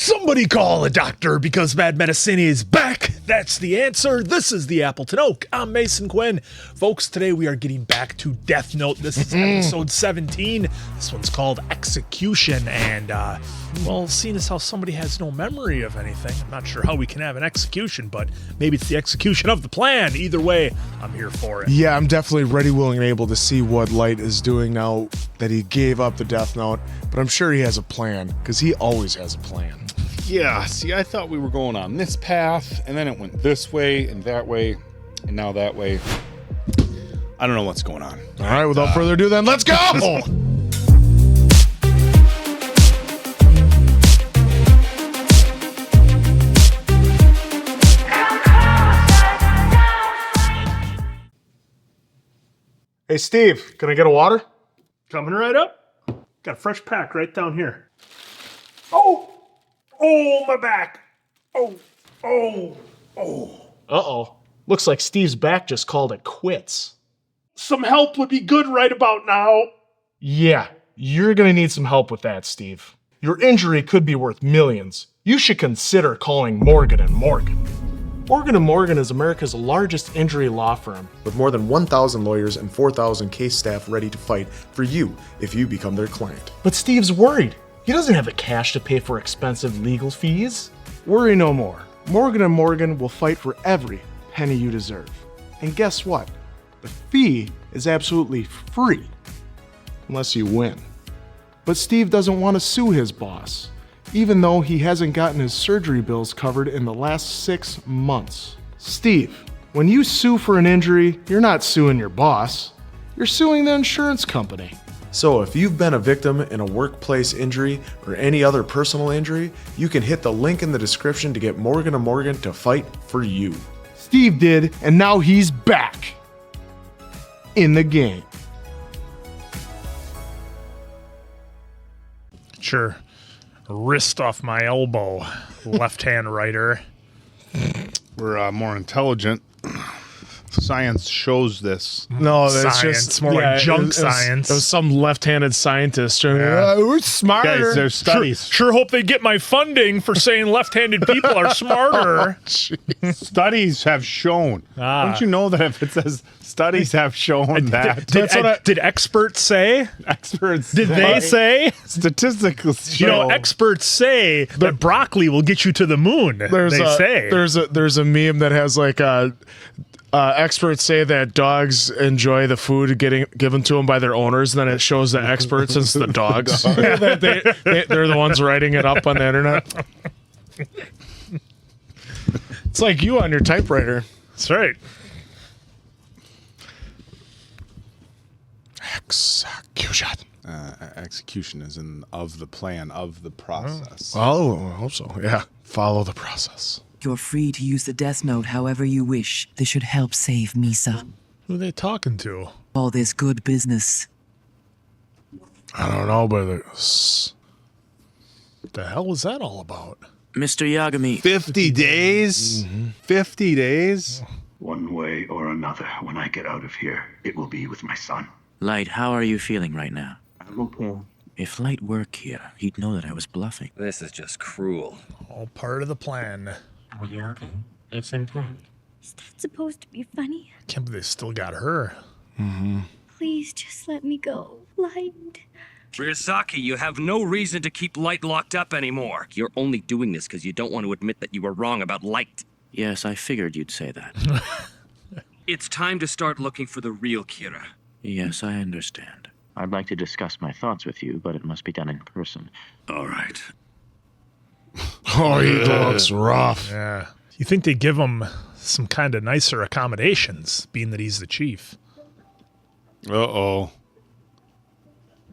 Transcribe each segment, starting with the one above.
Somebody call a doctor because bad medicine is back. That's the answer. This is the Appleton Oak. I'm Mason Quinn. Folks, today we are getting back to Death Note. This is episode 17. This one's called Execution. And, well, seeing as how somebody has no memory of anything, I'm not sure how we can have an execution, but maybe it's the execution of the plan. Either way, I'm here for it. Yeah, I'm definitely ready, willing, and able to see what Light is doing now that he gave up the Death Note. But I'm sure he has a plan, because he always has a plan. Yeah, see, I thought we were going on this path, and then it went this way, and now that way. I don't know what's going on. All right, without further ado then, let's go! Hey, Steve, can I get a water? Coming right up. Got a fresh pack right down here. Oh, my back. Oh. Uh-oh. Looks like Steve's back just called it quits. Some help would be good right about now. Yeah, you're gonna need some help with that, Steve. Your injury could be worth millions. You should consider calling Morgan & Morgan. Morgan & Morgan is America's largest injury law firm. With more than 1,000 lawyers and 4,000 case staff ready to fight for you if you become their client. But Steve's worried. He doesn't have the cash to pay for expensive legal fees. Worry no more. Morgan & Morgan will fight for every penny you deserve. And guess what? The fee is absolutely free, unless you win. But Steve doesn't want to sue his boss, even though he hasn't gotten his surgery bills covered in the last 6 months. Steve, when you sue for an injury, you're not suing your boss. You're suing the insurance company. So if you've been a victim in a workplace injury or any other personal injury, you can hit the link in the description to get Morgan & Morgan to fight for you. Steve did, and now he's back in the game. Sure. Wrist off my elbow. Left-hand writer. We're more intelligent. Science shows this. No, that's Science. just More like junk science. It was some left-handed scientist. We're smarter. Guys, there's studies. Sure hope they get my funding for saying left-handed people are smarter. Studies have shown. Don't you know that if it says studies have shown that? Did experts say? Experts Did they say? Statistics You show. know, experts say that broccoli will get you to the moon. There's a meme that has like experts say that dogs enjoy the food given to them by their owners, and then it shows the experts as the dogs. They're the ones writing it up on the internet. It's like you on your typewriter. That's right. Execution. Execution is of the plan, of the process. Oh, I hope so. Yeah. Follow the process. You're free to use the Death Note however you wish. This should help save Misa. Who are they talking to? All this good business. I don't know, but it's... What the hell was that all about? Mr. Yagami. 50 days? 50 days? One way or another, when I get out of here, it will be with my son. Light, how are you feeling right now? I'm okay. If Light were here, he'd know that I was bluffing. This is just cruel. All part of the plan. Is that supposed to be funny? Can't believe they still got her. Please just let me go. Light. Ryusaki, you have no reason to keep Light locked up anymore. You're only doing this because you don't want to admit that you were wrong about Light. Yes, I figured you'd say that. It's time to start looking for the real Kira. Yes, I understand. I'd like to discuss my thoughts with you, but it must be done in person. All right. Oh, he looks rough. Yeah. You think they give him some kind of nicer accommodations, being that he's the chief? Uh-oh.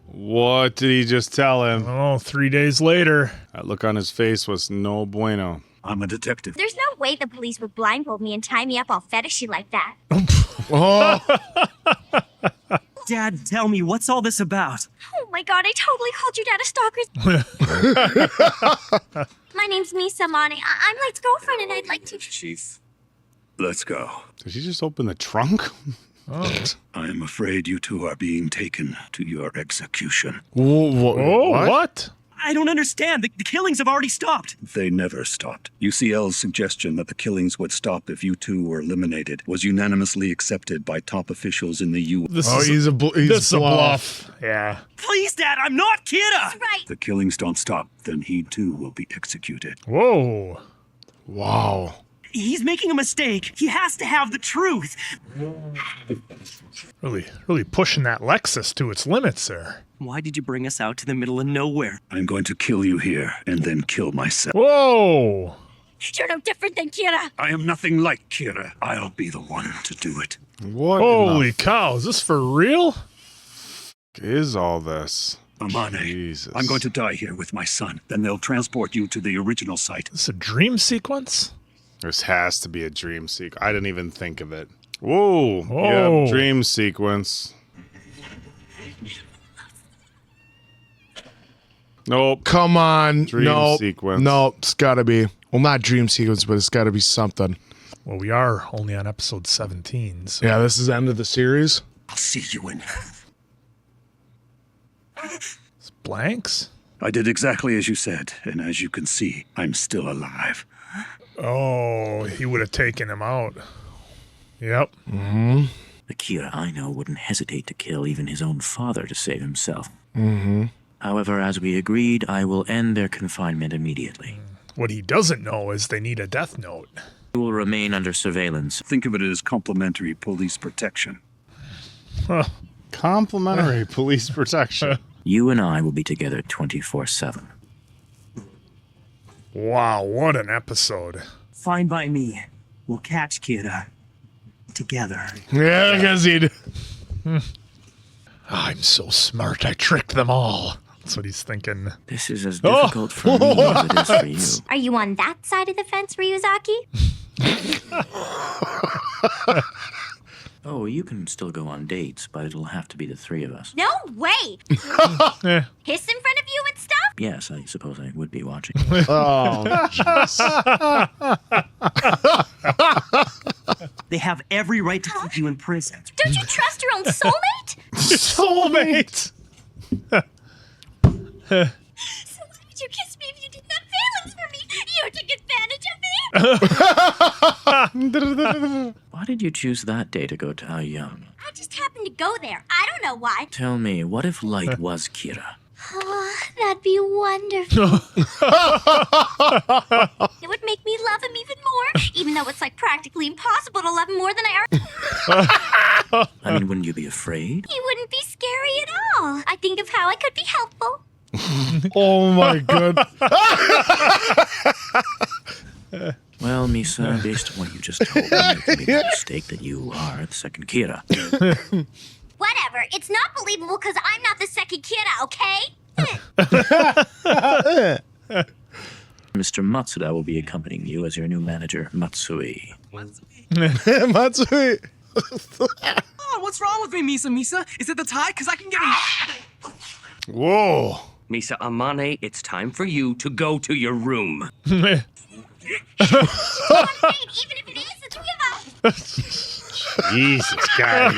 What did he just tell him? Oh, 3 days later. That look on his face was no bueno. I'm a detective. There's no way the police would blindfold me and tie me up all fetishy like that. Oh, Dad, tell me, what's all this about? Oh my god, I totally called your dad a stalker. My name's Misa Mane. I'm Light's girlfriend and I'd like to... Chief, let's go. Did he just open the trunk? I am afraid you two are being taken to your execution. Oh, what? I don't understand. The killings have already stopped. They never stopped. UCL's suggestion that the killings would stop if you two were eliminated was unanimously accepted by top officials in the U.S. He's a bluff. Yeah. Please, Dad, I'm not Kira. Right. The killings don't stop, then he too will be executed. Whoa. Wow. He's making a mistake. He has to have the truth. Really pushing that Lexus to its limits there. Why did you bring us out to the middle of nowhere? I'm going to kill you here and then kill myself. Whoa. You're no different than Kira. I am nothing like Kira. I'll be the one to do it. What Holy cow, is this for real? Is all this? Amane, Jesus. I'm going to die here with my son. Then they'll transport you to the original site. Is this a dream sequence? This has to be a dream sequence. I didn't even think of it. Whoa. Whoa. Yep, dream sequence. Nope. Come on. Dream sequence. Nope. It's gotta be. Well, not dream sequence, but it's gotta be something. Well, we are only on episode 17. So. Yeah, this is the end of the series. I'll see you in. It's blanks? I did exactly as you said, and as you can see, I'm still alive. Oh, he would have taken him out. Yep. The Kira I know wouldn't hesitate to kill even his own father to save himself. However, as we agreed, I will end their confinement immediately. What he doesn't know is they need a death note. You will remain under surveillance. Think of it as complimentary police protection. Complimentary police protection. You and I will be together 24/7. Wow, what an episode. Fine by me. We'll catch Kira. Together. Yeah, I guess he'd. I'm so smart, I tricked them all. That's what he's thinking. This is as difficult for me as it is for you. Are you on that side of the fence, Ryuzaki? Oh, you can still go on dates, but it'll have to be the three of us. No way! Eh. Kiss in front of you and stuff? Yes, I suppose I would be watching. Oh, They have every right to keep you in prison. Don't you trust your own soulmate? Soulmate! So why would you kiss me if you didn't have feelings for me? You took advantage of me! Why did you choose that day to go to Aoyama? I just happened to go there. I don't know why. Tell me, what if Light was Kira? Oh, that'd be wonderful. It would make me love him even more, even though it's like practically impossible to love him more than I already. I mean, wouldn't you be afraid? He wouldn't be scary at all. I think of how I could be helpful. oh my god. Well, Misa, based on what you just told me, you can make the mistake that you are the second Kira. Whatever. It's not believable because I'm not the second Kira, okay? Mr. Matsuda will be accompanying you as your new manager, Matsui. Matsui. Oh, what's wrong with me, Misa? Is it the tie? Because I can get him. Whoa. Misa Amane, it's time for you to go to your room. Even if it is the three of us. Jesus, guy.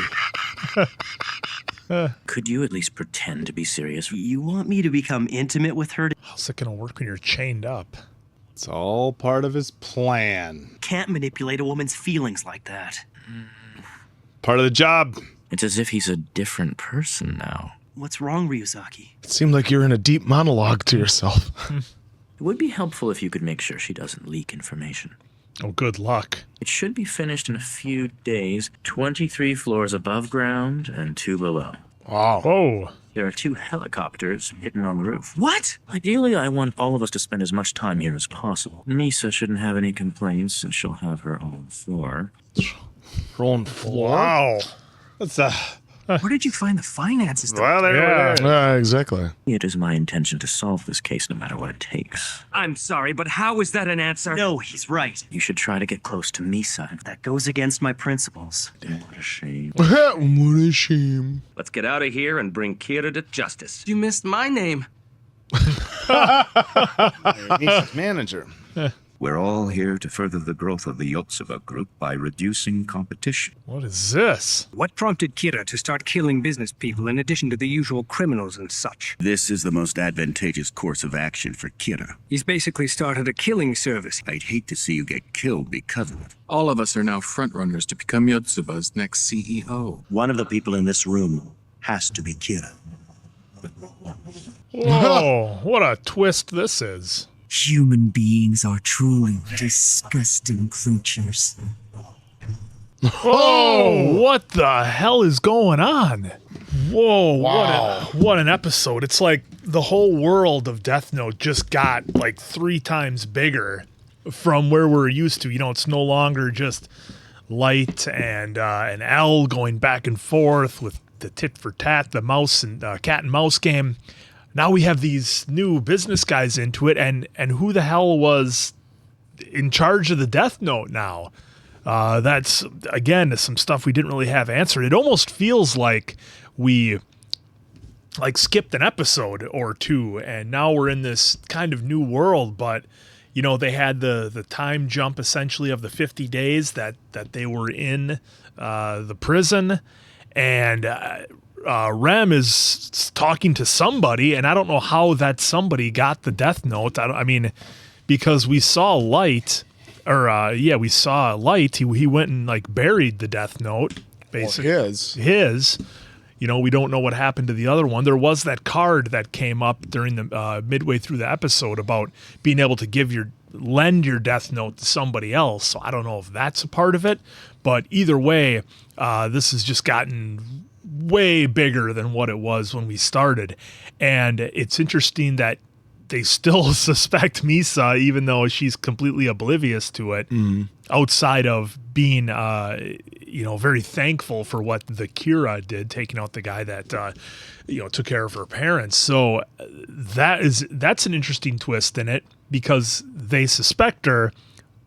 Could you at least pretend to be serious? You want me to become intimate with her? How's it gonna work when you're chained up? It's all part of his plan. Can't manipulate a woman's feelings like that. Part of the job. It's as if he's a different person now. What's wrong, Ryuzaki? It seemed like you were in a deep monologue to yourself. It would be helpful if you could make sure she doesn't leak information. Oh, good luck. It should be finished in a few days. 23 floors above ground and 2 below. Wow. Oh. There are 2 helicopters hidden on the roof. What? Ideally, I want all of us to spend as much time here as possible. Misa shouldn't have any complaints since she'll have her own floor. Rolling floor. Wow. That's a... Where did you find the finances? Well, there we are. Exactly. It is my intention to solve this case no matter what it takes. I'm sorry, but how is that an answer? No, he's right. You should try to get close to Misa. That goes against my principles. What a shame. What a shame. Let's get out of here and bring Kira to justice. You missed my name. He's manager. We're all here to further the growth of the Yotsuba group by reducing competition. What is this? What prompted Kira to start killing business people in addition to the usual criminals and such? This is the most advantageous course of action for Kira. He's basically started a killing service. I'd hate to see you get killed because of it. All of us are now frontrunners to become Yotsuba's next CEO. One of the people in this room has to be Kira. Whoa, what a twist this is. Human beings are truly disgusting creatures. Oh, what the hell is going on? Whoa, what an episode. It's like the whole world of Death Note just got like 3 times bigger from where we're used to. You know, it's no longer just Light and L going back and forth with the tit for tat, the mouse and cat and mouse game. Now we have these new business guys into it, and who the hell was in charge of the Death Note now? That's, again, some stuff we didn't really have answered. It almost feels like we skipped an episode or two, and now we're in this kind of new world. But, you know, they had the time jump essentially of the 50 days that they were in the prison, and Rem is talking to somebody, and I don't know how that somebody got the Death Note. I mean, because we saw Light, we saw Light. He went and like buried the Death Note, basically. Well, his. You know, we don't know what happened to the other one. There was that card that came up during the midway through the episode about being able to lend your Death Note to somebody else. So I don't know if that's a part of it, but either way, this has just gotten way bigger than what it was when we started. And it's interesting that they still suspect Misa, even though she's completely oblivious to it, outside of being, very thankful for what the Kira did, taking out the guy that, took care of her parents. So that's an interesting twist in it, because they suspect her,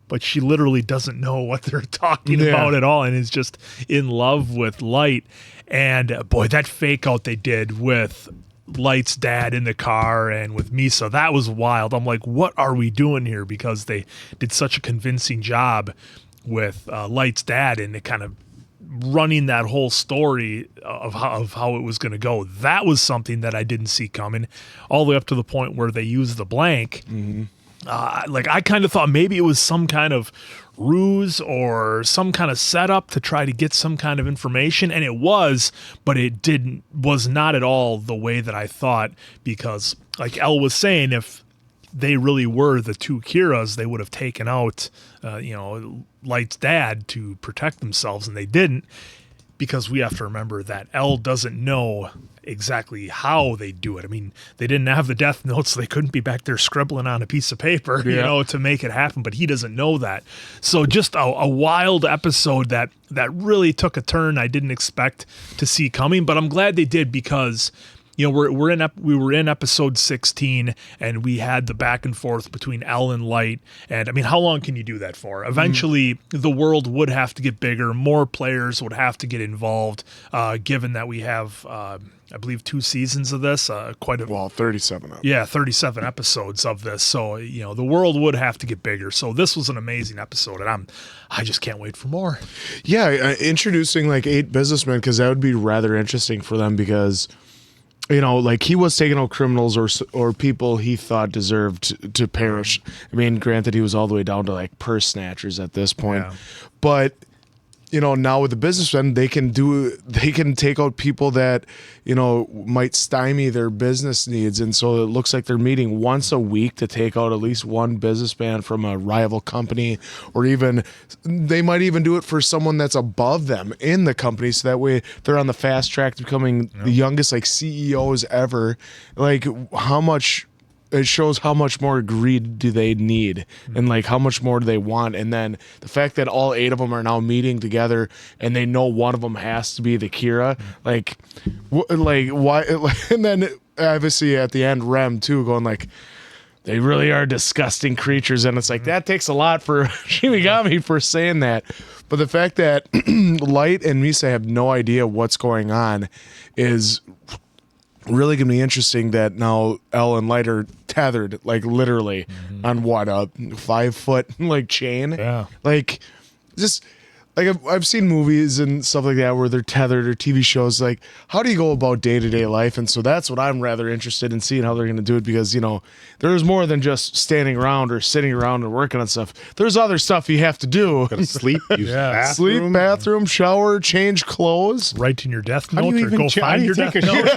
but she literally doesn't know what they're talking about at all, and is just in love with Light. And boy, that fake out they did with Light's dad in the car and with Misa, that was wild. I'm like, what are we doing here? Because they did such a convincing job with Light's dad and kind of running that whole story of how it was going to go. That was something that I didn't see coming, all the way up to the point where they used the blank. I kind of thought maybe it was some kind of ruse or some kind of setup to try to get some kind of information, and it was, but was not at all the way that I thought, because like Elle was saying, if they really were the 2 Kiras, they would have taken out Light's dad to protect themselves, and they didn't, because we have to remember that Elle doesn't know exactly how they do it. I mean, they didn't have the Death Notes, so they couldn't be back there scribbling on a piece of paper, to make it happen, but he doesn't know that. So just a wild episode that really took a turn I didn't expect to see coming, but I'm glad they did, because we were in episode 16, and we had the back and forth between Elle and Light. And I mean, how long can you do that for? Eventually, the world would have to get bigger. More players would have to get involved, given that we have, I believe, 2 seasons of this. 37 of them. Yeah, 37 episodes of this. So, the world would have to get bigger. So this was an amazing episode, and I just can't wait for more. Yeah, introducing like 8 businessmen, because that would be rather interesting for them, because he was taking out criminals or people he thought deserved to perish. I mean, granted, he was all the way down to like purse snatchers at this point, but now with the businessmen, they can take out people that, might stymie their business needs. And so it looks like they're meeting once a week to take out at least one businessman from a rival company, or even they might even do it for someone that's above them in the company. So that way they're on the fast track to becoming the youngest like CEOs ever. Like it shows how much more greed do they need, and like how much more do they want. And then the fact that all 8 of them are now meeting together, and they know one of them has to be the Kira, why? And then obviously at the end, Rem too going like, they really are disgusting creatures, and it's like that takes a lot for Shinigami for saying that. But the fact that Light and Misa have no idea what's going on is really gonna be interesting that now Elle and Light are tethered, like literally on what, a 5 foot like chain. Yeah. Like just like I've seen movies and stuff like that where they're tethered, or TV shows. Like, how do you go about day-to-day life? And so that's what I'm rather interested in seeing, how they're going to do it, because, you know, there's more than just standing around or sitting around and working on stuff. There's other stuff you have to do. Gotta sleep, use bathroom. Sleep, bathroom, shower, change clothes. Write in your death How do note you or even go find your death note.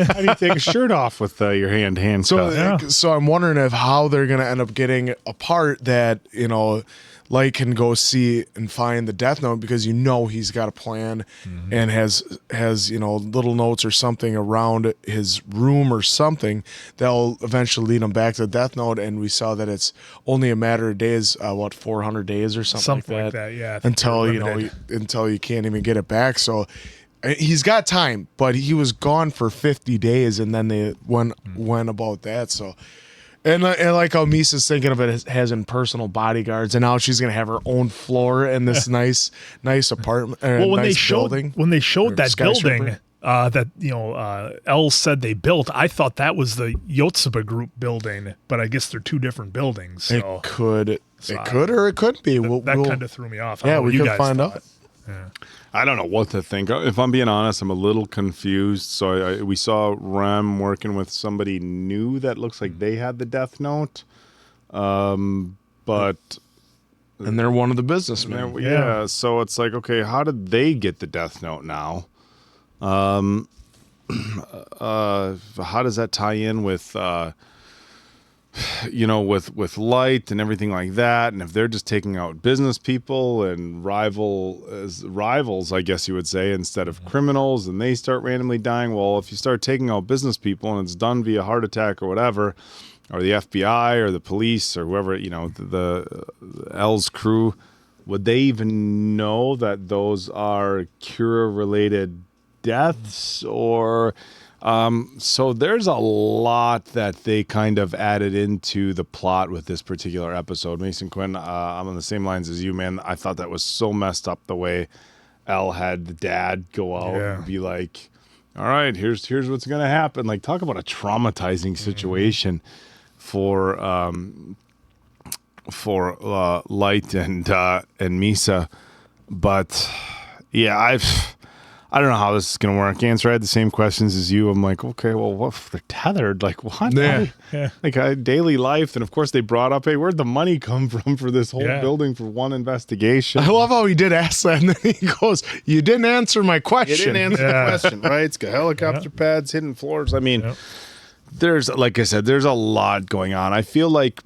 How do you take a shirt off with your hand stuff? So I'm wondering if how they're going to end up getting a part that, you know, Light can go see and find the death note, because you know he's got a plan and has you know, little notes or something around his room or something that'll eventually lead him back to the death note. And we saw that it's only a matter of days, 400 days or something like that. Yeah. Until you know, until you can't even get it back. So he's got time, but he was gone for 50 days, and then they went about that. So. And like how Misa's thinking of it as having personal bodyguards, and now she's gonna have her own floor in this nice apartment. Well, when nice they showed that building that, you know, Elle said they built, I thought that was the Yotsuba Group building, but I guess they're two different buildings. So. It could or it couldn't be. That kind of threw me off. Yeah, we could find out. Yeah. I don't know what to think. If I'm being honest, I'm a little confused. So we saw Rem working with somebody new that looks like they had the death note, but and they're one of the businessmen. Yeah. So it's like, okay, how did they get the death note now? How does that tie in with? You know, with Light and everything like that, and if they're just taking out business people and rivals, I guess you would say, instead of criminals, and they start randomly dying. Well, if you start taking out business people and it's done via heart attack or whatever, or the FBI or the police or whoever, you know, the L's crew, would they even know that those are Kira-related deaths? Or so there's a lot that they kind of added into the plot with this particular episode. Mason Quinn, I'm on the same lines as you, man. I thought that was so messed up the way Elle had the dad go out and be like, all right, here's what's going to happen. Like, talk about a traumatizing situation for Light and Misa. But yeah, I don't know how this is going to work. Answer, I had the same questions as you. I'm like, okay, well, what if they're tethered? Like, what? Yeah. Like, daily life. And, of course, they brought up, hey, where'd the money come from for this whole building for one investigation? I love how he did ask that, and then he goes, you didn't answer my question. You didn't answer the question, right? It's got helicopter pads, hidden floors. I mean, there's, like I said, there's a lot going on. I feel like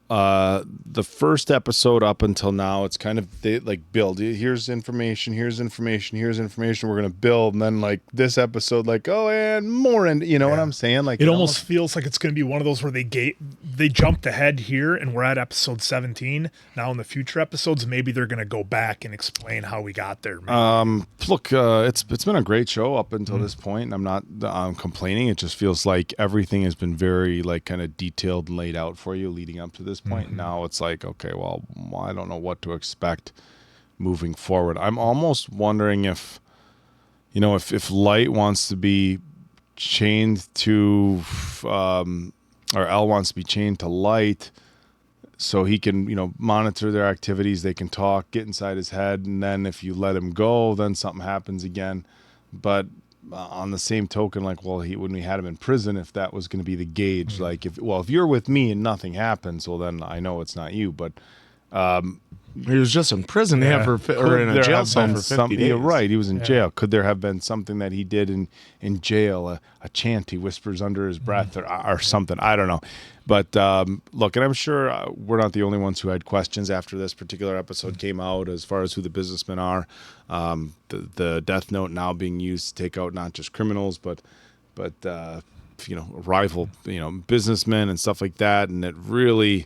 the first episode up until now, it's kind of, they like build, here's information, we're gonna build, and then like this episode, like, oh, and more, and you know what I'm saying? Like, it almost feels like it's gonna be one of those where they jumped ahead here and we're at episode 17 now. In the future episodes, maybe they're gonna go back and explain how we got there. Look, it's been a great show up until this point, and I'm not complaining. It just feels like everything has been very like kind of detailed and laid out for you leading up to this point. Now it's like, okay, well, I don't know what to expect moving forward. I'm almost wondering if, you know, if Light wants to be chained to, or Elle wants to be chained to Light, so he can, you know, monitor their activities. They can talk, get inside his head, and then if you let him go, then something happens again. But on the same token, like, well, when we had him in prison, if that was going to be the gauge, like, if you're with me and nothing happens, well, then I know it's not you. But he was just in prison, or in a jail cell for 50 days. You're right, he was in jail. Could there have been something that he did in jail, a chant he whispers under his breath, or something? I don't know. But look, and I'm sure we're not the only ones who had questions after this particular episode came out as far as who the businessmen are. The death note now being used to take out not just criminals, but you know, rival, you know, businessmen and stuff like that. And it really,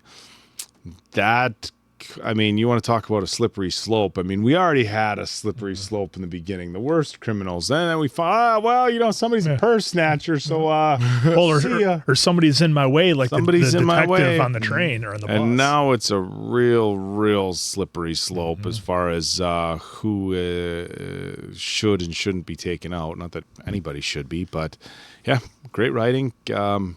I mean, you want to talk about a slippery slope. I mean, we already had a slippery slope in the beginning. The worst criminals. And then we found, well, you know, somebody's a purse snatcher. So, or somebody's in my way, like somebody's the in my way detective on the train or on the bus. And now it's a real slippery slope as far as who should and shouldn't be taken out. Not that anybody should be, but Yeah, great writing. I'm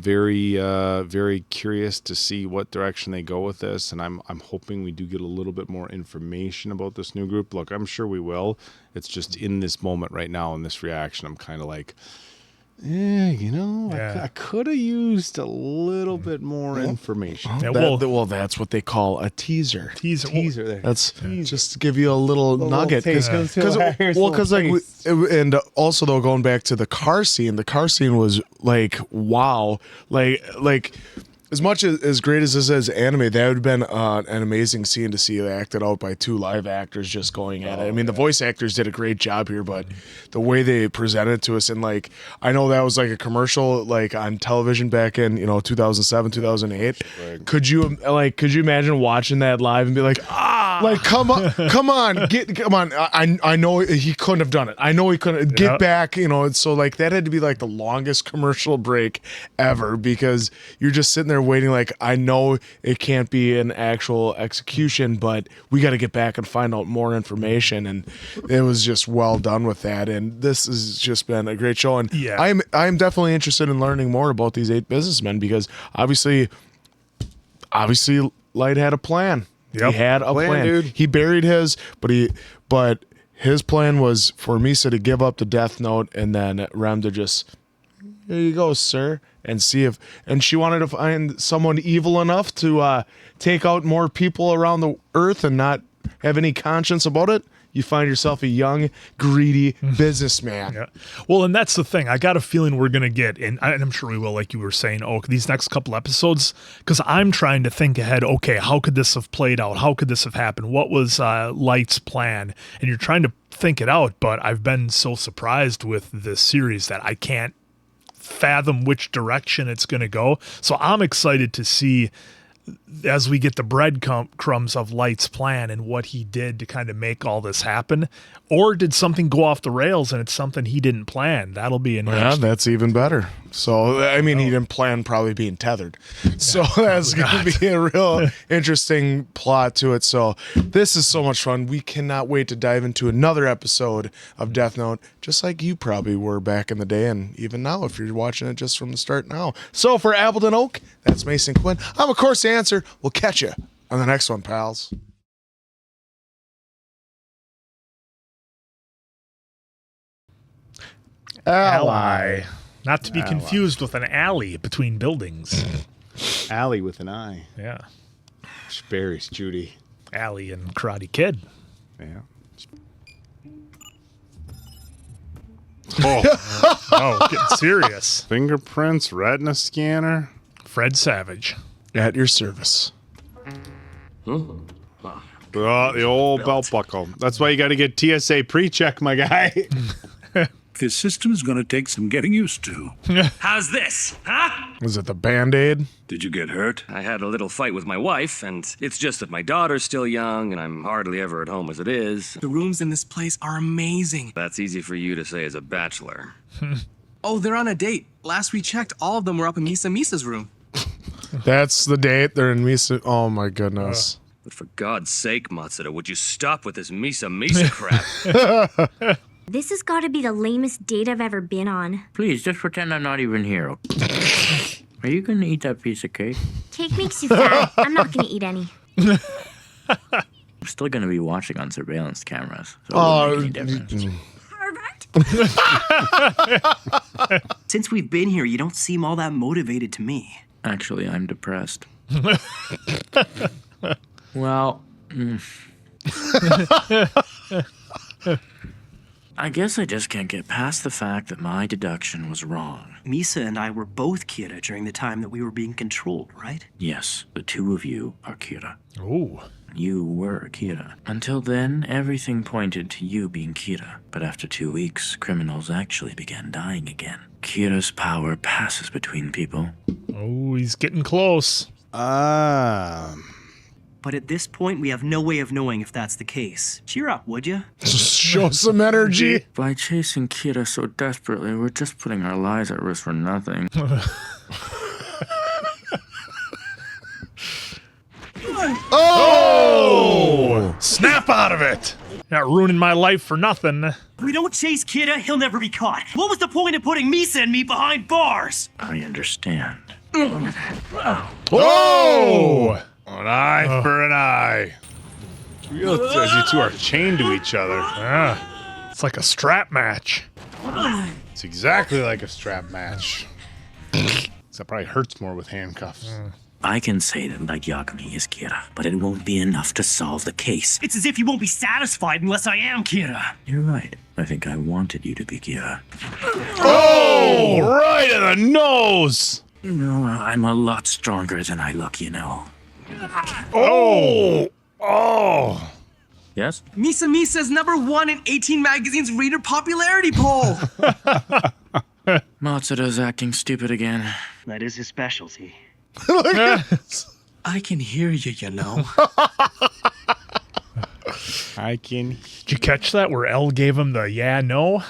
very curious to see what direction they go with this, and I'm hoping we do get a little bit more information about this new group. Look, I'm sure we will. It's just in this moment right now, in this reaction, I'm kind of like, I could have used a little bit more information. Yeah, well, that's what they call a teaser. Teaser there. That's just to give you a little nugget. And also though, going back to the car scene was like, wow, like as much as great as this is anime, that would have been an amazing scene to see acted out by 2 live actors just going at it. I mean, the voice actors did a great job here, but the way they presented it to us, and like, I know that was like a commercial like on television back in 2007, 2008. Right. Could you imagine watching that live and be like, like come on, come on. I know he couldn't have done it. I know he couldn't get back. So like that had to be like the longest commercial break ever, because you're just sitting there waiting, like, I know it can't be an actual execution, but we got to get back and find out more information. And it was just well done with that. And this has just been a great show. And I'm definitely interested in learning more about these 8 businessmen, because obviously Light had a plan. Yep. He had a plan. Dude. He buried his, but his plan was for Misa to give up the Death Note, and then Rem to just, here you go, sir, and see if. And she wanted to find someone evil enough to take out more people around the earth and not have any conscience about it. You find yourself a young, greedy businessman. Yeah. Well, and that's the thing. I got a feeling we're going to get, and I'm sure we will, like you were saying, these next couple episodes, because I'm trying to think ahead, okay, how could this have played out? How could this have happened? What was Light's plan? And you're trying to think it out, but I've been so surprised with this series that I can't fathom which direction it's going to go. So I'm excited to see, as we get the breadcrumbs of Light's plan and what he did to kind of make all this happen. Or did something go off the rails and it's something he didn't plan? That'll be interesting. Yeah, that's even better. So, I mean, he didn't plan probably being tethered. So that's going to be a real interesting plot to it. So this is so much fun. We cannot wait to dive into another episode of Death Note, just like you probably were back in the day, and even now if you're watching it just from the start now. So for Appleton Oak, that's Mason Quinn. I'm, of course, the answer. We'll catch you on the next one, pals. Ally. Not to be confused with an alley between buildings. Alley with an I. Yeah. Sperry's Judy. Alley and Karate Kid. Yeah. Oh, getting serious. Fingerprints, retina scanner. Fred Savage. At your service. Oh, the old belt buckle. That's why you got to get TSA pre-check, my guy. This system is going to take some getting used to. How's this, huh? Was it the Band-Aid? Did you get hurt? I had a little fight with my wife, and it's just that my daughter's still young, and I'm hardly ever at home as it is. The rooms in this place are amazing. That's easy for you to say as a bachelor. Oh, they're on a date. Last we checked, all of them were up in Misa's room. That's the date. They're in Misa. Oh, my goodness. But for God's sake, Matsuda, would you stop with this Misa crap? This has got to be the lamest date I've ever been on. Please, just pretend I'm not even here. Are you going to eat that piece of cake? Cake makes you fat. I'm not going to eat any. I'm still going to be watching on surveillance cameras. So it won't make any difference. Perfect. Since we've been here, you don't seem all that motivated to me. Actually, I'm depressed. Well, I guess I just can't get past the fact that my deduction was wrong. Misa and I were both Kira during the time that we were being controlled, right? Yes, the two of you are Kira. Oh. You were Kira. Until then, everything pointed to you being Kira. But after 2 weeks, criminals actually began dying again. Kira's power passes between people. Oh, he's getting close. But at this point, we have no way of knowing if that's the case. Cheer up, would you? Show some energy. By chasing Kira so desperately, we're just putting our lives at risk for nothing. Oh! Snap out of it! Not ruining my life for nothing. If we don't chase Kira, he'll never be caught. What was the point of putting Misa and me behind bars? I understand. Oh! An eye for an eye. You two are chained to each other. Yeah. It's like a strap match. It's exactly like a strap match. Except probably hurts more with handcuffs. I can say that Light Yagami is Kira, but it won't be enough to solve the case. It's as if you won't be satisfied unless I am Kira. You're right. I think I wanted you to be Kira. Oh! Right in the nose! No, I'm a lot stronger than I look, you know. Oh! Oh! Yes? Misa is #1 in 18 Magazine's reader popularity poll. Matsuda's acting stupid again. That is his specialty. I can hear you, you know. I can. Did you catch that where L gave him the yeah, no?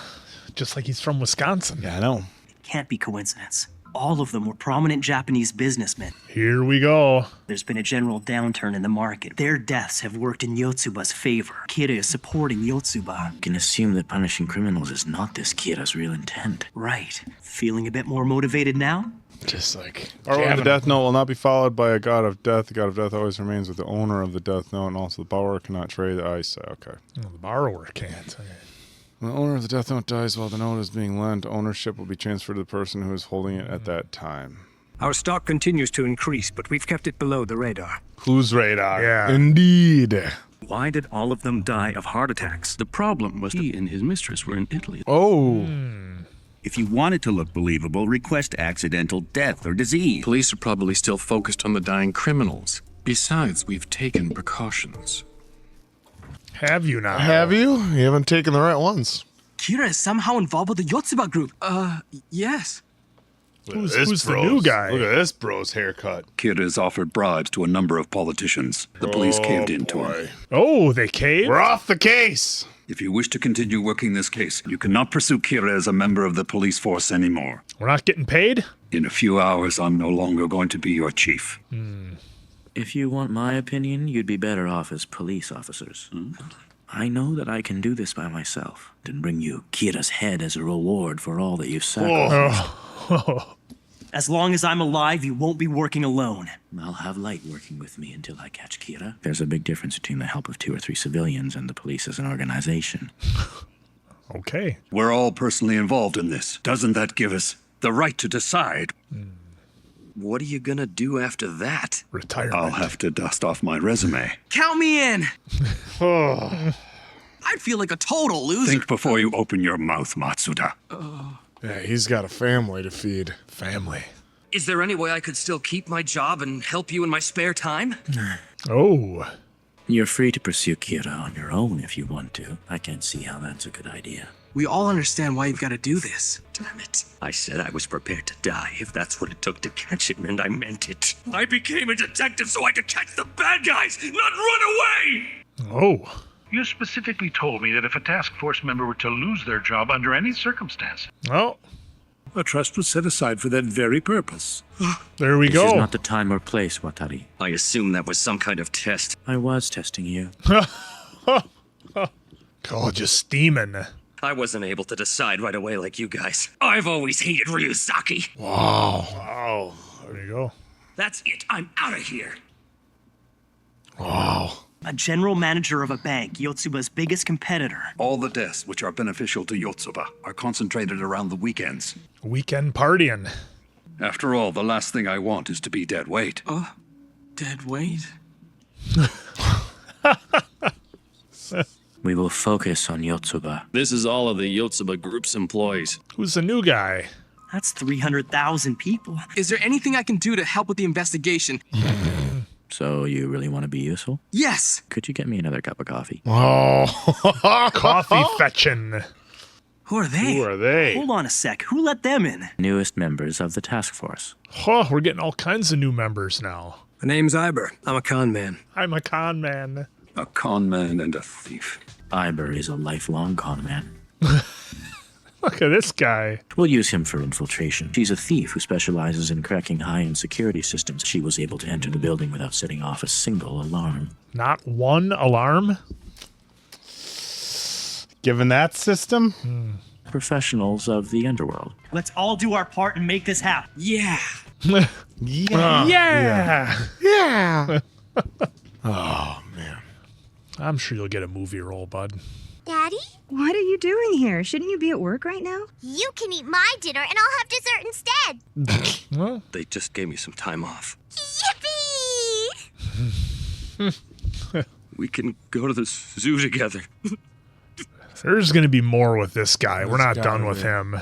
Just like he's from Wisconsin. Yeah, I know. It can't be coincidence. All of them were prominent Japanese businessmen. Here we go. There's been a general downturn in the market. Their deaths have worked in Yotsuba's favor. Kira is supporting Yotsuba. You can assume that punishing criminals is not this Kira's real intent. Right. Feeling a bit more motivated now? Just like... The death note will not be followed by a god of death. The god of death always remains with the owner of the death note, and also the borrower cannot trade the ice. Okay. Well, the borrower can't. When the owner of the death note dies while the note is being lent, ownership will be transferred to the person who is holding it at that time. Our stock continues to increase, but we've kept it below the radar. Whose radar? Yeah. Indeed. Why did all of them die of heart attacks? The problem was he and his mistress were in Italy. Oh. If you want it to look believable, request accidental death or disease. Police are probably still focused on the dying criminals. Besides, we've taken precautions. Have you now? Have you? You haven't taken the right ones. Kira is somehow involved with the Yotsuba group. Yes. Who's the new guy? Look at this bro's haircut. Kira has offered bribes to a number of politicians. The police caved in to him. Oh, they caved? We're off the case. If you wish to continue working this case, you cannot pursue Kira as a member of the police force anymore. We're not getting paid? In a few hours, I'm no longer going to be your chief. If you want my opinion, you'd be better off as police officers. I know that I can do this by myself, and bring you Kira's head as a reward for all that you've sacrificed. As long as I'm alive, you won't be working alone. I'll have Light working with me until I catch Kira. There's a big difference between the help of 2 or 3 civilians and the police as an organization. Okay. We're all personally involved in this. Doesn't that give us the right to decide? What are you gonna do after that? Retirement. I'll have to dust off my resume. Count me in. I'd feel like a total loser. Think before you open your mouth, Matsuda. Yeah, he's got a family to feed. Family. Is there any way I could still keep my job and help you in my spare time? Oh. You're free to pursue Kira on your own if you want to. I can't see how that's a good idea. We all understand why you've got to do this. Damn it. I said I was prepared to die if that's what it took to catch him, and I meant it. I became a detective so I could catch the bad guys, not run away! Oh. You specifically told me that if a task force member were to lose their job under any circumstance, Oh. a trust was set aside for that very purpose. There we This go. is not the time or place, Watari. I assume that was some kind of test. I was testing you. Oh, just steaming. I wasn't able to decide right away like you guys. I've always hated Ryusaki. Wow. Wow. There you go. That's it. I'm out of here. Wow. A general manager of a bank, Yotsuba's biggest competitor. All the deaths which are beneficial to Yotsuba are concentrated around the weekends. Weekend partying. After all, the last thing I want is to be dead weight. Dead weight? We will focus on Yotsuba. This is all of the Yotsuba group's employees. Who's the new guy? That's 300,000 people. Is there anything I can do to help with the investigation? So you really want to be useful? Yes. Could you get me another cup of coffee? Oh. Coffee fetching. Who are they? Who are they? Hold on a sec. Who let them in? Newest members of the task force. Oh, we're getting all kinds of new members now. The name's Iber. I'm a con man. I'm a con man. A con man and a thief. Iber is a lifelong con man. Look at this guy. We'll use him for infiltration. She's a thief who specializes in cracking high-end security systems. She was able to enter the building without setting off a single alarm. Not one alarm? Given that system? Professionals of the underworld. Let's all do our part and make this happen. Yeah. Yeah. Oh, man. I'm sure you'll get a movie role, bud. Daddy? What are you doing here? Shouldn't you be at work right now? You can eat my dinner and I'll have dessert instead. Well, They just gave me some time off. Yippee! We can go to the zoo together. there's going to be more with this guy. We're not guy, done with yeah. him.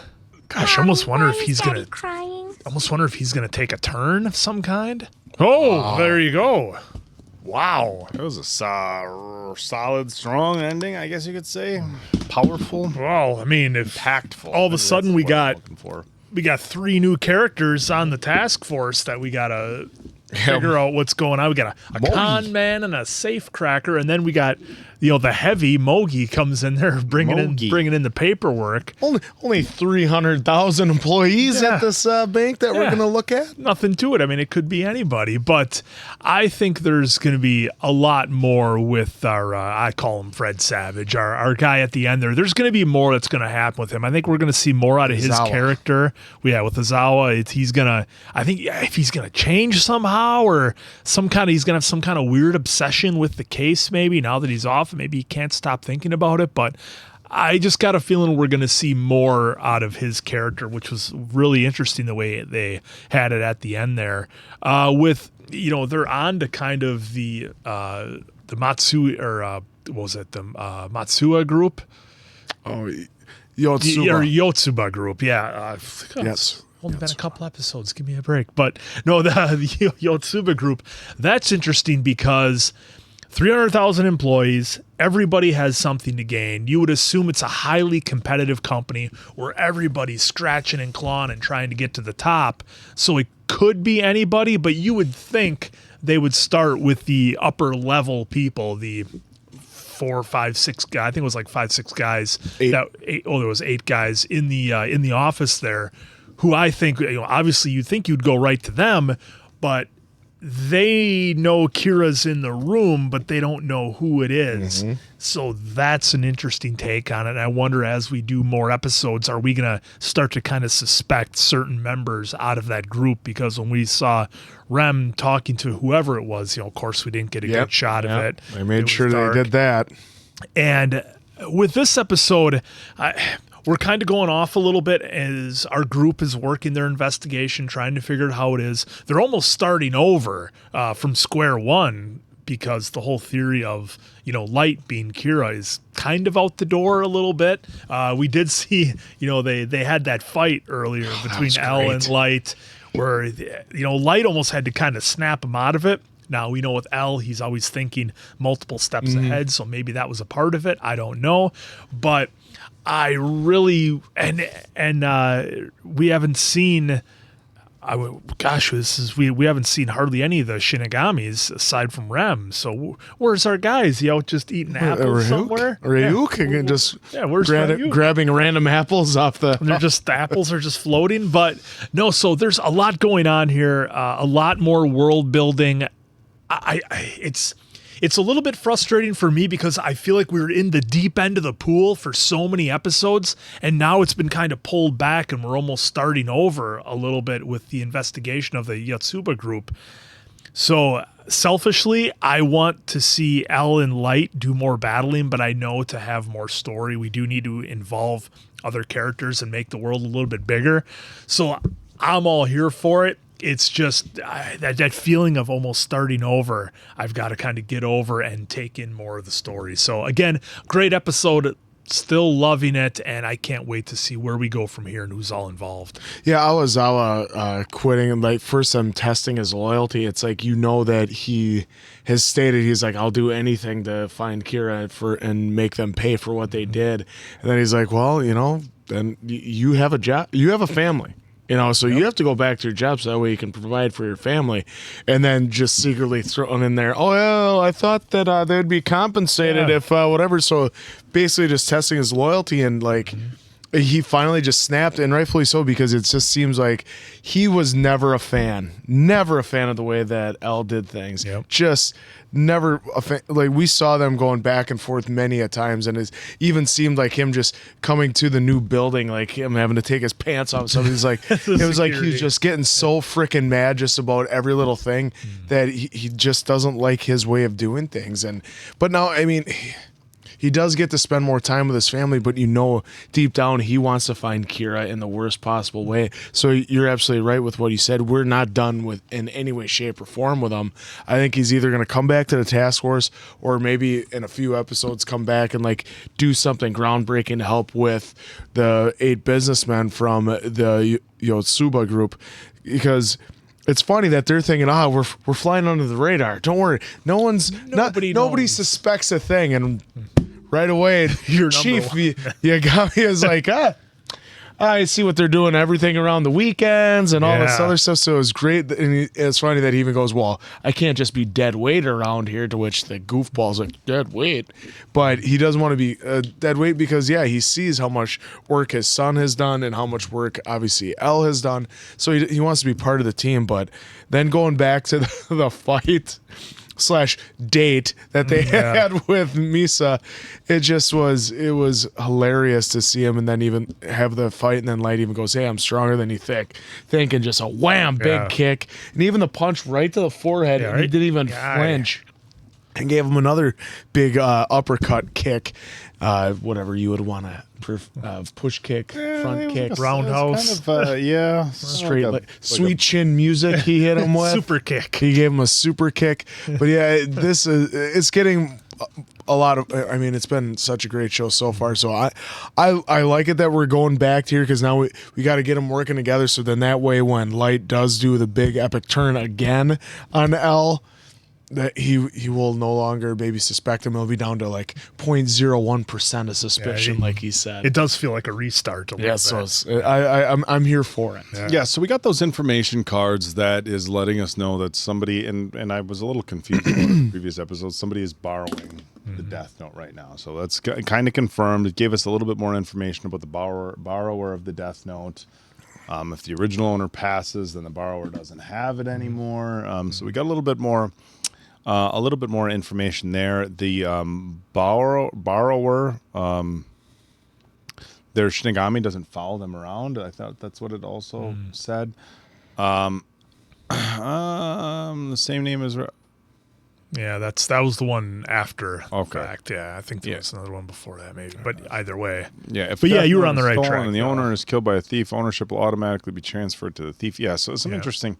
Gosh, I almost wonder if he's Daddy going to... crying? almost wonder if he's going to take a turn of some kind. Oh, there you go. Wow. It was a solid, strong ending, I guess you could say. Powerful. Well, I mean, if Impactful. all of a sudden we got 3 new characters on the task force that we got to figure out what's going on. We got a con man and a safe cracker, and then we got the heavy Mogi comes in there bringing in the paperwork. Only 300,000 employees at this bank that we're going to look at. Nothing to it. I mean, it could be anybody, but I think there's going to be a lot more with our, I call him Fred Savage, our guy at the end there. There's going to be more that's going to happen with him. I think we're going to see more out of his character. Yeah, with Ozawa, he's going to, I think if he's going to change somehow or he's going to have some kind of weird obsession with the case maybe now that he's off. Maybe he can't stop thinking about it, but I just got a feeling we're going to see more out of his character, which was really interesting the way they had it at the end there. With they're on to kind of the Matsu or what was it, the Matsuya group? Oh, Yotsuba. Or Yotsuba group, yeah. Yes. Only been a couple episodes. Give me a break. But no, the Yotsuba group, that's interesting because 300,000 employees, everybody has something to gain. You would assume it's a highly competitive company where everybody's scratching and clawing and trying to get to the top. So it could be anybody, but you would think they would start with the upper level people, the 4, 5, 6 guys. I think it was like 5, 6 guys. There was 8 guys in the office there, who I think, obviously you'd think you'd go right to them, but they know Kira's in the room, but they don't know who it is. Mm-hmm. So that's an interesting take on it. And I wonder, as we do more episodes, are we going to start to kind of suspect certain members out of that group? Because when we saw Rem talking to whoever it was, of course we didn't get a good shot of it. They made sure they did that. And with this episode, we're kind of going off a little bit as our group is working their investigation, trying to figure out how it is. They're almost starting over from square one because the whole theory of, Light being Kira is kind of out the door a little bit. We did see, they had that fight earlier between Elle and Light where, Light almost had to kind of snap him out of it. Now, we know with Elle, he's always thinking multiple steps ahead, so maybe that was a part of it. I don't know. But I really we haven't seen. We haven't seen hardly any of the Shinigamis aside from Rem. So where's our guys? He out just eating apples somewhere? Ryuk just where's Ryuk? Grabbing random apples off the. And the apples are just floating. But no, so there's a lot going on here. A lot more world building. It's a little bit frustrating for me because I feel like we were in the deep end of the pool for so many episodes, and now it's been kind of pulled back and we're almost starting over a little bit with the investigation of the Yotsuba group. So selfishly, I want to see Elle and Light do more battling, but I know to have more story, we do need to involve other characters and make the world a little bit bigger. So I'm all here for it. It's just that feeling of almost starting over. I've got to kind of get over and take in more of the story. So again, great episode. Still loving it, and I can't wait to see where we go from here and who's all involved. Yeah, Awazawa quitting, and first I'm testing his loyalty. It's like that he has stated he's like, I'll do anything to find Kira and make them pay for what they did. And then he's like, well, then you have a job, you have a family. So you have to go back to your job so that way you can provide for your family. And then just secretly thrown in there, oh, well, I thought that they'd be compensated if whatever. So basically just testing his loyalty and he finally just snapped, and rightfully so, because it just seems like he was never a fan of the way that L did things. Just never a fan. Like, we saw them going back and forth many a times, and it even seemed like him just coming to the new building, like him having to take his pants off. So he's like, it was like he was just getting so freaking mad just about every little thing that he just doesn't like his way of doing things. But now, I mean, he does get to spend more time with his family, but deep down he wants to find Kira in the worst possible way. So you're absolutely right with what you said. We're not done with in any way, shape, or form with him. I think he's either going to come back to the task force, or maybe in a few episodes come back and like do something groundbreaking to help with the 8 businessmen from the Yotsuba group, because it's funny that they're thinking, we're flying under the radar. Don't worry, nobody suspects a thing, and right away, your chief, you got me as like, I see what they're doing, everything around the weekends and all this other stuff. So it was great. And it's funny that he even goes, well, I can't just be dead weight around here, to which the goofball's like, dead weight. But he doesn't want to be dead weight because, he sees how much work his son has done and how much work, obviously, L has done. So he wants to be part of the team. But then going back to the fight / date that they had with Misa, it was hilarious to see him, and then even have the fight, and then Light even goes, hey, I'm stronger than you think, and just a wham, big kick, and even the punch right to the forehead, and he didn't even flinch, and gave him another big uppercut kick, whatever you would want to push kick, front kick, roundhouse, kind of, straight sweet chin music he hit him with. Super kick. He gave him a super kick. But it's getting a lot of, I mean, it's been such a great show so far. So I like it that we're going back to here, because now we got to get them working together. So then that way, when Light does do the big epic turn again on L, that he will no longer maybe suspect him. It'll be down to like 0.01% of suspicion, like he said. It does feel like a restart a little bit. So I'm here for it. Yeah, so we got those information cards that is letting us know that somebody, and I was a little confused about the previous episodes, somebody is borrowing the Death Note right now. So that's kind of confirmed. It gave us a little bit more information about the borrower of the Death Note. If the original owner passes, then the borrower doesn't have it anymore. So we got a little bit more information there. The borrower, their Shinigami doesn't follow them around. I thought that's what it also said. The same name as... Yeah, that was the one after the fact. Yeah, I think there was another one before that, maybe. But either way. Yeah, you were on the right track. And the owner is killed by a thief, ownership will automatically be transferred to the thief. Yeah, so some interesting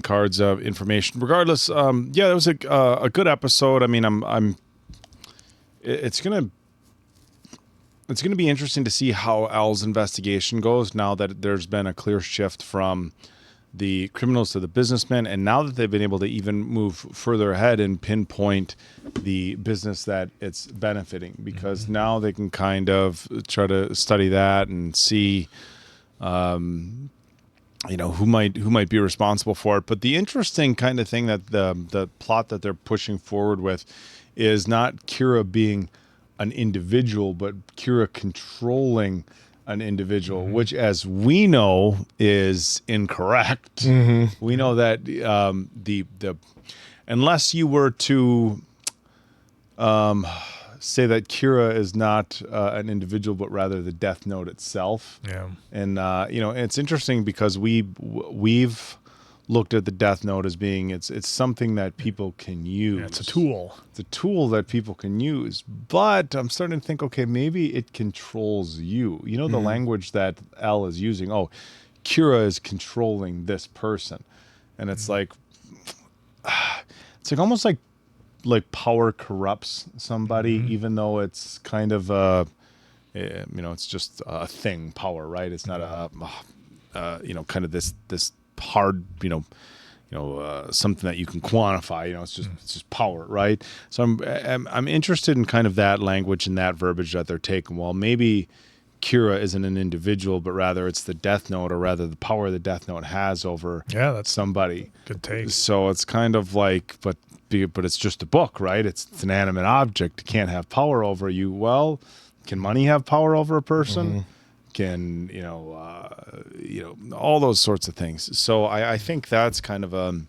cards of information. Regardless, it was a good episode. I mean, it's gonna be interesting to see how Al's investigation goes now that there's been a clear shift from the criminals to the businessmen, and now that they've been able to even move further ahead and pinpoint the business that it's benefiting, because now they can kind of try to study that and see who might be responsible for it. But the interesting kind of thing that the plot that they're pushing forward with is not Kira being an individual, but Kira controlling an individual, which, as we know, is incorrect. We know that the unless you were to say that Kira is not an individual, but rather the Death Note itself. Yeah. And it's interesting because we've looked at the Death Note as being it's something that people can use. Yeah, it's a tool. It's a tool that people can use. But I'm starting to think, okay, maybe it controls you. You know, the language that L is using. Oh, Kira is controlling this person, and it's like almost like power corrupts somebody, even though it's kind of it's just a thing, power, right? It's not kind of this hard, something that you can quantify. It's just power, right? So I'm interested in kind of that language and that verbiage that they're taking. Well, maybe Kira isn't an individual, but rather it's the Death Note, or rather the power the Death Note has over somebody. Good take. So it's kind of like, but it's just a book, right? It's an animate object. It can't have power over you. Well, Can money have power over a person? Can all those sorts of things. So I think that's kind of an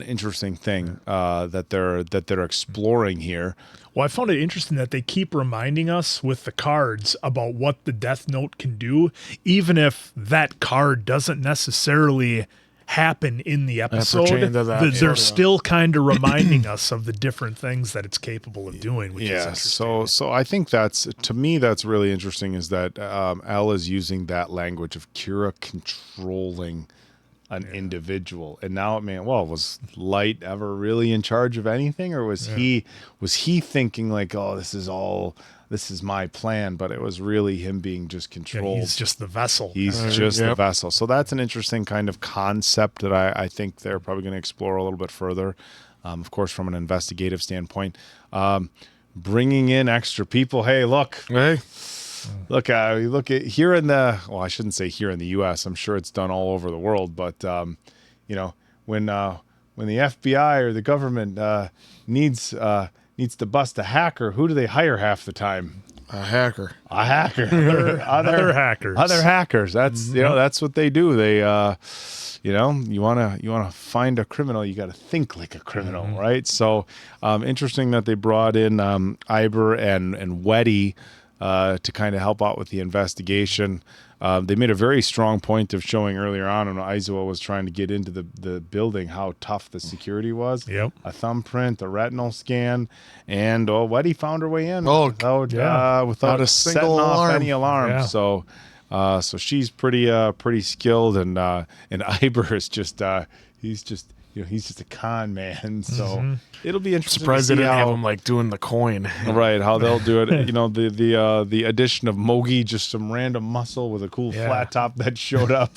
interesting thing that they're exploring here. Well, I found it interesting that they keep reminding us with the cards about what the Death Note can do, even if that card doesn't necessarily happen in the episode. They're still kind of reminding us of the different things that it's capable of doing, which is interesting. So I think to me that's really interesting, is that L is using that language of Kira controlling an individual. And now was Light ever really in charge of anything, or was he thinking like, oh, this is my plan, but it was really him being just controlled. He's just the vessel. He's just the vessel. So that's an interesting kind of concept that I think they're probably going to explore a little bit further. Of course, from an investigative standpoint, bringing in extra people. Hey, look at here in I shouldn't say here in the U.S. I'm sure it's done all over the world, but when the FBI or the government needs to bust a hacker, who do they hire half the time? A hacker. Other hackers. Other hackers. That's that's what they do. They you want to find a criminal, you got to think like a criminal, right? So interesting that they brought in Iber and Weddy to kind of help out with the investigation. They made a very strong point of showing earlier on when Aizawa was trying to get into the building how tough the security was. Yep. A thumbprint, a retinal scan, and Weddy found her way in without a single alarm. Any alarm. Yeah. So she's pretty skilled, and Iber is just he's just a con man. So it'll be interesting. Surprised they didn't have him like doing the coin. Right, how they'll do it. The addition of Mogi, just some random muscle with a cool flat top that showed up,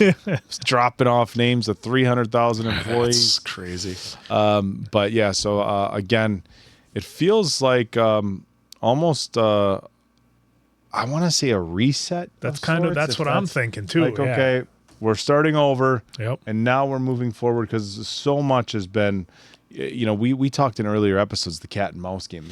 dropping off names of 300,000 employees. That's crazy. But yeah, so again, it feels like almost I want to say a reset. That's what I'm thinking too. Like, okay, we're starting over, and now we're moving forward, because so much has been, we talked in earlier episodes, the cat and mouse game.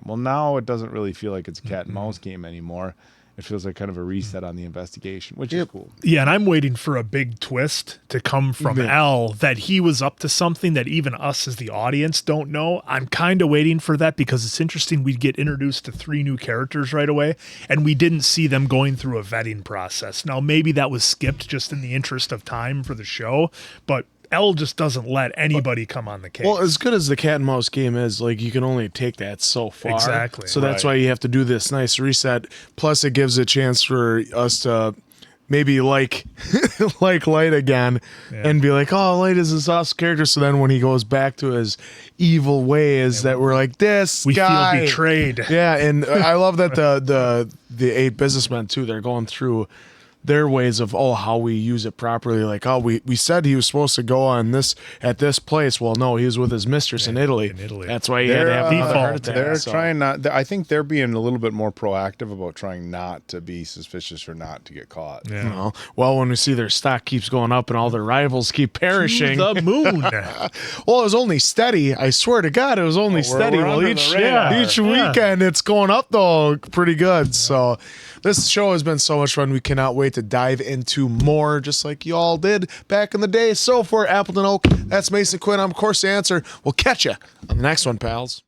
Well, now it doesn't really feel like it's a cat and mouse game anymore. It feels like kind of a reset on the investigation, which is cool. Yeah, and I'm waiting for a big twist to come from L, that he was up to something that even us as the audience don't know. I'm kind of waiting for that, because it's interesting. We'd get introduced to 3 new characters right away, and we didn't see them going through a vetting process. Now, maybe that was skipped just in the interest of time for the show, but L just doesn't let anybody come on the case. Well, as good as the cat and mouse game is, like, you can only take that so far. Exactly. So that's why you have to do this nice reset. Plus, it gives a chance for us to maybe like Light again and be like, oh, Light is this awesome character. So then when he goes back to his evil ways, that we're like, we feel betrayed. Yeah, and I love that the 8 businessmen too, they're going through their ways of how we use it properly. Like, we said he was supposed to go on this at this place. Well, no, he was with his mistress in Italy. That's why he had to have another heart attack. They're trying not. I think they're being a little bit more proactive about trying not to be suspicious or not to get caught. Yeah. Well, when we see their stock keeps going up and all their rivals keep perishing, to the moon. Well, it was only steady. I swear to God, it was only steady. Well, each weekend it's going up though, pretty good. So. This show has been so much fun. We cannot wait to dive into more, just like you all did back in the day. So for Appleton Oak, that's Mason Quinn. I'm, of course, the answer. We'll catch you on the next one, pals.